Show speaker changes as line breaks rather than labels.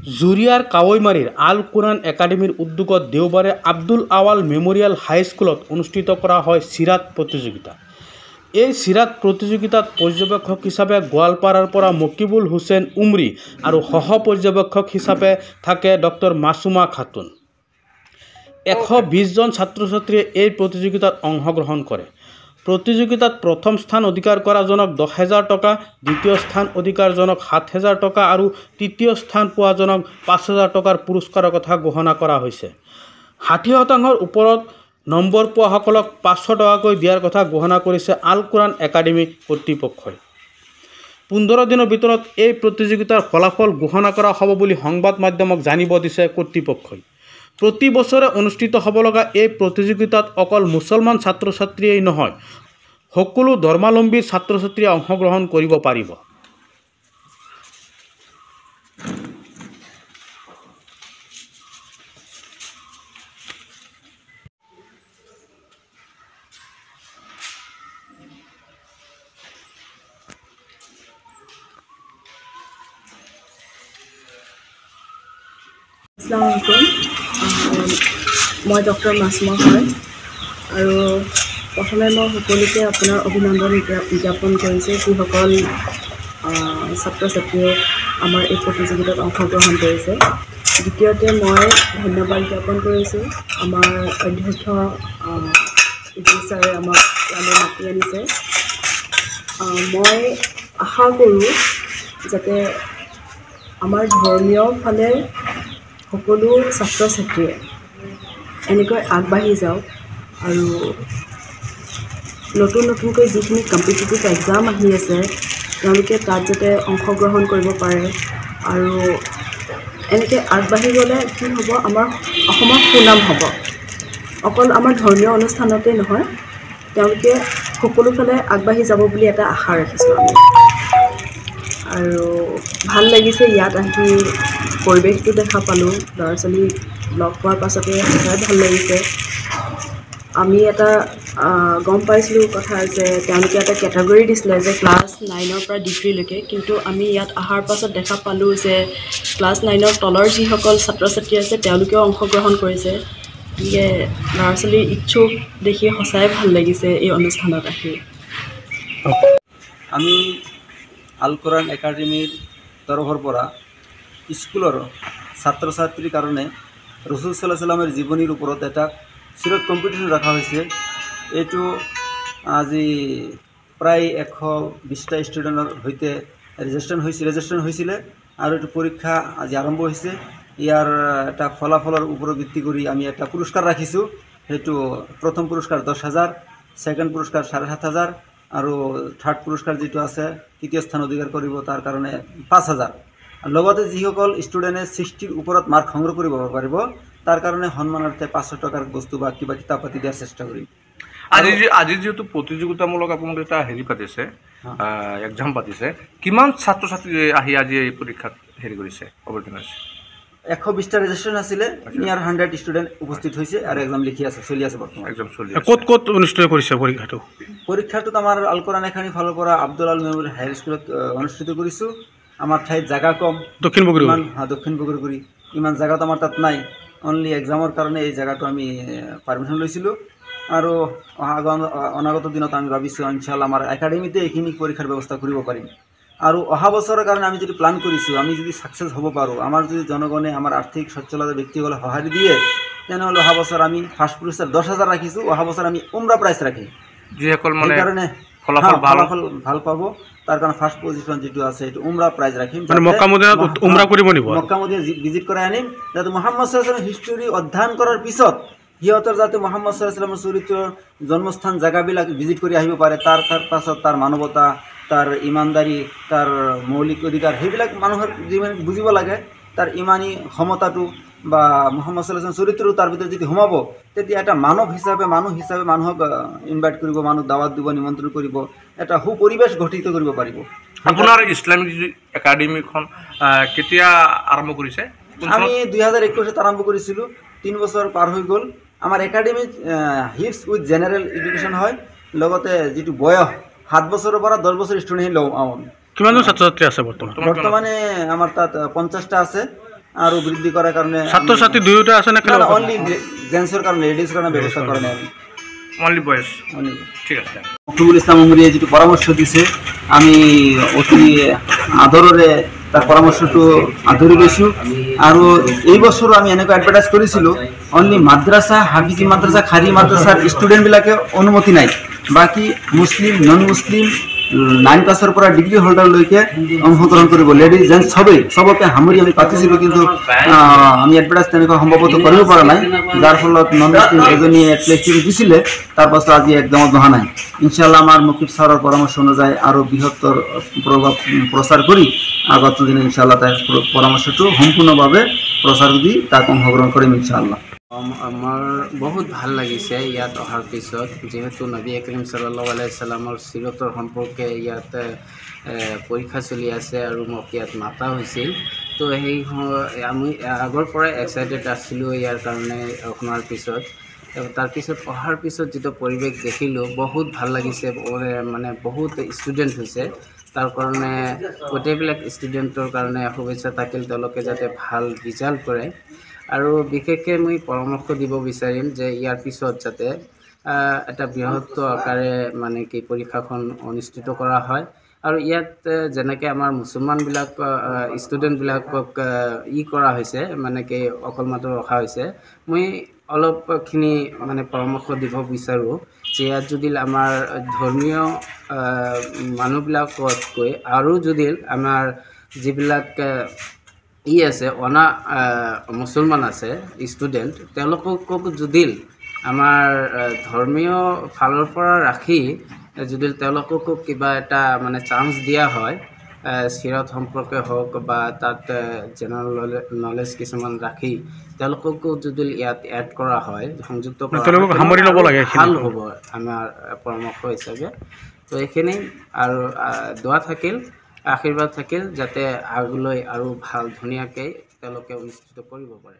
জুৰিয়াৰ কাৱৈমাৰীৰ আল Curran একাডেমীৰ উদ্যোগত দেওবাৰে আব্দুল আৱাল মেমৰিয়েল হাইস্কুলত অনুষ্ঠিত কৰা হয় চিৰাত প্ৰতিযোগিতা। এই চিৰাত প্ৰতিযোগিতাত পৰ্যবেক্ষক হিচাপে গোৱালপাৰাৰ পৰা মকিবুল হুছেইন উমৰি আৰু সহ পৰ্যবেক্ষক হিচাপে থাকে ডক্টৰ মাছুমা খাতুন। 120 জন ছাত্ৰ ছাত্ৰীয়ে এই প্ৰতিযোগিতাত অংশগ্ৰহণ কৰে। প্ৰতিযোগিতাত প্ৰথম স্থান অধিকাৰ কৰাজনক 10,000 টকা, দ্বিতীয় স্থান অধিকাৰজনক 7,000 টকা আৰু তৃতীয় স্থান পোৱাজনক 5,000 টকাৰ পুৰস্কাৰৰ কথা ঘোষণা কৰা হৈছে। 60% ওপৰত নম্বৰ পোৱাসকলক 500 টকাকৈ দিয়াৰ কথা ঘোষণা কৰিছে আল কুৰাণ একাডেমী কৰ্তৃপক্ষই। 15 দিনৰ ভিতৰত এই প্ৰতিযোগিতাৰ ফলাফল ঘোষণা কৰা হ'ব বুলি সংবাদ মাধ্যমক জানিব দিছে কৰ্তৃপক্ষই। প্ৰতি বছৰে অনুষ্ঠিত হ'ব লগা এই প্ৰতিযোগিতাত অকল মুছলমান ছাত্ৰ ছাত্ৰীয়েই নহয়, সকলো ধৰ্মাৱলম্বীৰ ছাত্ৰ ছাত্ৰীয়ে অংশগ্ৰহণ কৰিব পাৰিব।
আসসালামু আলাইকুম, মই ডক্টৰ মাছুমা হয় আৰু প্ৰথমে মই সকলোকে আপোনাৰ অভিনন্দন জ্ঞাপন কৰিছোঁ যিসকল ছাত্ৰ ছাত্ৰীয়ে আমাৰ এই প্ৰতিযোগিতাত অংশগ্ৰহণ কৰিছে। দ্বিতীয়তে মই ধন্যবাদ জ্ঞাপন কৰিছোঁ আমাৰ অধ্যক্ষ ছাৰে আমাক ইয়ালৈ মাতি আনিছে। মই আশা কৰোঁ যাতে আমাৰ ধৰ্মীয় ফালে সকলো ছাত্ৰ ছাত্ৰীয়ে এনেকৈ আগবাঢ়ি যাওক আৰু নতুনকৈ যিখিনি কম্পিটিটিভ এক্সাম আহি আছে তেওঁলোকে তাত যাতে অংশগ্ৰহণ কৰিব পাৰে আৰু এনেকৈ আগবাঢ়ি গ'লে কি হ'ব, আমাৰ অসমৰ সুনাম হ'ব। অকল আমাৰ ধৰ্মীয় অনুষ্ঠানতেই নহয়, তেওঁলোকে সকলোফালে আগবাঢ়ি যাব বুলি এটা আশা ৰাখিছোঁ আমি। আৰু ভাল লাগিছে ইয়াত আহি পৰিৱেশটো দেখা পালোঁ, ল'ৰা ছোৱালী লগ পোৱাৰ পাছতে সঁচাই ভাল লাগিছে। আমি এটা গম পাইছিলোঁ কথা যে তেওঁলোকে এটা কেটেগৰী দিছিলে যে ক্লাছ 9ৰ পৰা ডিগ্ৰীলৈকে, কিন্তু আমি ইয়াত অহাৰ পাছত দেখা পালোঁ যে ক্লাছ 9ৰ তলৰ যিসকল ছাত্ৰ ছাত্ৰী আছে তেওঁলোকেও অংশগ্ৰহণ কৰিছে। গতিকে ল'ৰা ছোৱালীৰ ইচ্ছুক দেখি সঁচাই ভাল লাগিছে এই অনুষ্ঠানত আহি।
আমি আল কুৰাণ একাডেমীৰ তৰফৰ পৰা স্কুলৰ ছাত্ৰ ছাত্ৰীৰ কাৰণে ৰসুল সাল্লাল্লাহু আলাইহি ওয়াসাল্লামৰ জীৱনীৰ ওপৰত এটা চিৰত কম্পিটিশ্যন ৰখা হৈছে। এইটো আজি প্ৰায় 120টা ষ্টুডেণ্টৰ সৈতে ৰেজিষ্ট্ৰেশ্যন হৈছিলে আৰু এইটো পৰীক্ষা আজি আৰম্ভ হৈছে। ইয়াৰ এটা ফলাফলৰ ওপৰত ভিত্তি কৰি আমি এটা পুৰস্কাৰ ৰাখিছোঁ। সেইটো প্ৰথম পুৰস্কাৰ 10,000, ছেকেণ্ড পুৰস্কাৰ 7,500 আৰু থাৰ্ড পুৰস্কাৰ যিটো আছে তৃতীয় স্থান অধিকাৰ কৰিব তাৰ কাৰণে 5,000। লগতে যিসকল ষ্টুডেণ্টে 60ৰ ওপৰত মাৰ্ক সংগ্ৰহ কৰিব পাৰিব তাৰ কাৰণে সন্মানাৰ্থে 500 টকাৰ বস্তু বা কিবা কিতাপ পাতি দিয়াৰ চেষ্টা কৰিম।
আজি যেহেতু প্ৰতিযোগিতামূলক আপোনালোকে এটা পাতিছে, এক্সাম পাতিছে, কিমান ছাত্ৰ ছাত্ৰী আহি আজি এই পৰীক্ষাত কৰিছে, অৱতীৰ্ণ হৈছে?
120টা ৰেজিষ্ট্ৰেশ্যন আছিলে, নিয়াৰ 100 ষ্টুডেণ্ট উপস্থিত হৈছে আৰু এক্সাম লিখি আছে, চলি আছে বৰ্তমান।
এক্সাম চলি আছে।
ক'ত অনুষ্ঠিত কৰিছে
পৰীক্ষাটোত আমাৰ আল কুৰাণ একাডেমীৰ ফালৰ পৰা আব্দুল আৱাল মেমৰিয়েল হাই স্কুলত অনুষ্ঠিত কৰিছোঁ। আমাৰ ঠাইত জাগা কম, দক্ষিণ বগৰীগুৰি, ইমান জাগাত আমাৰ তাত নাই। অনলি এক্সামৰ কাৰণে এই জাগাটো আমি পাৰ্মিশ্যন লৈছিলোঁ আৰু অনাগত দিনত আমি ভাবিছোঁ ইনশাআল্লাহ আমাৰ একাডেমীতে এইখিনি পৰীক্ষাৰ ব্যৱস্থা কৰিব পাৰিম। আৰু অহা বছৰৰ কাৰণে আমি যদি প্লান কৰিছোঁ, আমি যদি ছাকচেছ হ'ব পাৰোঁ, আমাৰ যদি জনগণে আমাৰ আৰ্থিক সচ্ছলতা ব্যক্তিসকলে সঁহাৰি দিয়ে, তেনেহ'লে অহা বছৰ আমি ফাৰ্ষ্ট পুৰস্কাৰ 10,000 ৰাখিছোঁ। অহা বছৰ আমি উমৰা প্ৰাইজ ৰাখিম।
যিসকল মানে
সেইকাৰণে ফলাফল ভাল পাব তাৰ কাৰণে ফাৰ্ষ্ট পজিশ্যন যিটো আছে সেইটো উমৰা প্ৰাইজ ৰাখিম।
মক্কা
মদিনা ভিজিট কৰাই আনিম, যাতে মুহাম্মদ সাল্লাল্লাহু আলাইহি ওয়াসাল্লামৰ হিষ্টৰী অধ্যয়ন কৰাৰ পিছত সিহঁতৰ যাতে মুহাম্মদ সাল্লাল্লাহু আলাইহি ওয়াসাল্লামৰ চৰিত্ৰৰ জন্মস্থান জেগাবিলাক ভিজিট কৰি আহিব পাৰে। তাৰ পাছত তাৰ মানৱতা, তাৰ ইমানদাৰী, তাৰ মৌলিক অধিকাৰ সেইবিলাক মানুহৰ যিমান বুজিব লাগে, তাৰ ইমানী ক্ষমতাটো বা মুহাম্মদ সাল্লাল্লাহু আলাইহি ওয়াসাল্লামৰ চৰিত্ৰটো তাৰ ভিতৰত যদি সোমাব, তেতিয়া এটা মানুহ হিচাপে মানুহক ইনভাইট কৰিব, মানুহ দাৱাত দিব, নিমন্ত্ৰণ কৰিব, এটা সুপৰিৱেশ গঠিত কৰিব পাৰিব।
আপোনাৰ ইছলামিক একাডেমীখন কেতিয়া আৰম্ভ কৰিছে?
আমি 2021 আৰম্ভ কৰিছিলোঁ, 3 বছৰ পাৰ হৈ গ'ল। আমাৰ একাডেমীত হিপছ উইথ জেনেৰেল এডুকেশ্যন হয়, লগতে যিটো বয়স 7 বছৰৰ পৰা 10 বছৰ ষ্টুডেণ্ট লওঁ।
কিমানজন ছাত্ৰ ছাত্ৰী আছে বৰ্তমানে?
বৰ্তমানে আমাৰ তাত 50টা আছে আৰু বৃদ্ধি কৰাৰ কাৰণে
ছাত্ৰ ছাত্ৰী দুয়োটা আছে নে
অনলি জেন্টছৰ কাৰণে লেডিজৰ কাৰণে ব্যৱস্থা কৰা নাই
অনলি বয়েজ ঠিক আছে
মকবুল ইছলাম উমৰীয়ে যিটো পৰামৰ্শ দিছে আমি অতি আদৰেৰে তাৰ পৰামৰ্শটো আদৰি লৈছোঁ আৰু এই বছৰো আমি এনেকুৱা এডভাৰটাইজ কৰিছিলোঁ অনলি মাদ্ৰাছা হাফিজি মাদ্ৰাছা খাৰী মাদ্ৰাছাৰ ষ্টুডেণ্টবিলাকে অনুমতি নাই বাকী মুছলিম নন মুছলিম 9 ক্লাছৰ পৰা ডিগ্ৰী হোল্ডাৰলৈকে অংশগ্ৰহণ কৰিব লেডিজ জেন্টছ চবকে সামৰি আমি পাতিছিলোঁ কিন্তু আমি এডভাৰটাইজ তেনেকুৱা সম্ভৱতঃ কৰিব পৰা নাই যাৰ ফলত নন মুছলিম এজনীয়ে প্লেচমেণ্ট দিছিলে তাৰ পাছত আজি একদমত বহা নাই ইনশাআল্লাহ আমাৰ মুকিব ছাৰৰ পৰামৰ্শ অনুযায়ী আৰু বৃহত্তৰ প্ৰভাৱ প্ৰচাৰ কৰি আগত দিনে ইনশাআল্লাহ তাৰ পৰামৰ্শটো সম্পূৰ্ণভাৱে প্ৰচাৰ দি তাক অংশগ্ৰহণ কৰিম ইনশাআল্লাহ
আমাৰ বহুত ভাল লাগিছে ইয়াত অহাৰ পিছত যেহেতু নবী কৰীম সাল্লাল্লাহু আলাইহি সাল্লামৰ সিৰতৰ সম্পৰ্কে ইয়াত পৰীক্ষা চলি আছে আৰু মোক ইয়াত মাতা হৈছিল তো সেই আমি আগৰ পৰাই এক্সাইটেড আছিলোঁ ইয়াৰ কাৰণে শুনাৰ পিছত তাৰপিছত অহাৰ পিছত যিটো পৰিৱেশ দেখিলোঁ বহুত ভাল লাগিছে মানে বহুত ষ্টুডেণ্ট হৈছে তাৰ কাৰণে গোটেইবিলাক ষ্টুডেণ্টৰ কাৰণে শুভেচ্ছা থাকিল তেওঁলোকে যাতে ভাল ৰিজাল্ট কৰে আৰু বিশেষকৈ মই পৰামৰ্শ দিব বিচাৰিম যে ইয়াৰ পিছত যাতে এটা বৃহৎ আকাৰে মানে কি পৰীক্ষাখন অনুষ্ঠিত কৰা হয় আৰু ইয়াত যেনেকৈ আমাৰ মুছলমানবিলাক ষ্টুডেণ্টবিলাকক কৰা হৈছে মানে কি অকল মাত্ৰ ৰখা হৈছে মই অলপখিনি মানে পৰামৰ্শ দিব বিচাৰোঁ যে ইয়াত যদি আমাৰ ধৰ্মীয় মানুহবিলাকতকৈ আৰু যদি আমাৰ যিবিলাক আছে অনা মুছলমান আছে ষ্টুডেণ্ট তেওঁলোকক যদি আমাৰ ধৰ্মীয় ফালৰ পৰা ৰাখি যদি তেওঁলোককো কিবা এটা মানে চান্স দিয়া হয় সিৰত সম্পৰ্কে হওক বা তাত জেনেৰেল নলেজ কিছুমান ৰাখি তেওঁলোককো যদি ইয়াত এড কৰা হয় সংযুক্ত সামৰি ল'ব লাগে ভাল হ'ব আমাৰ পৰামৰ্শ হিচাপে তো এইখিনি আৰু দোৱা থাকিল আশীৰ্বাদ থাকিল যাতে আগলৈ আৰু ভাল ধুনীয়াকৈ তেওঁলোকে অনুষ্ঠিত কৰিব পাৰে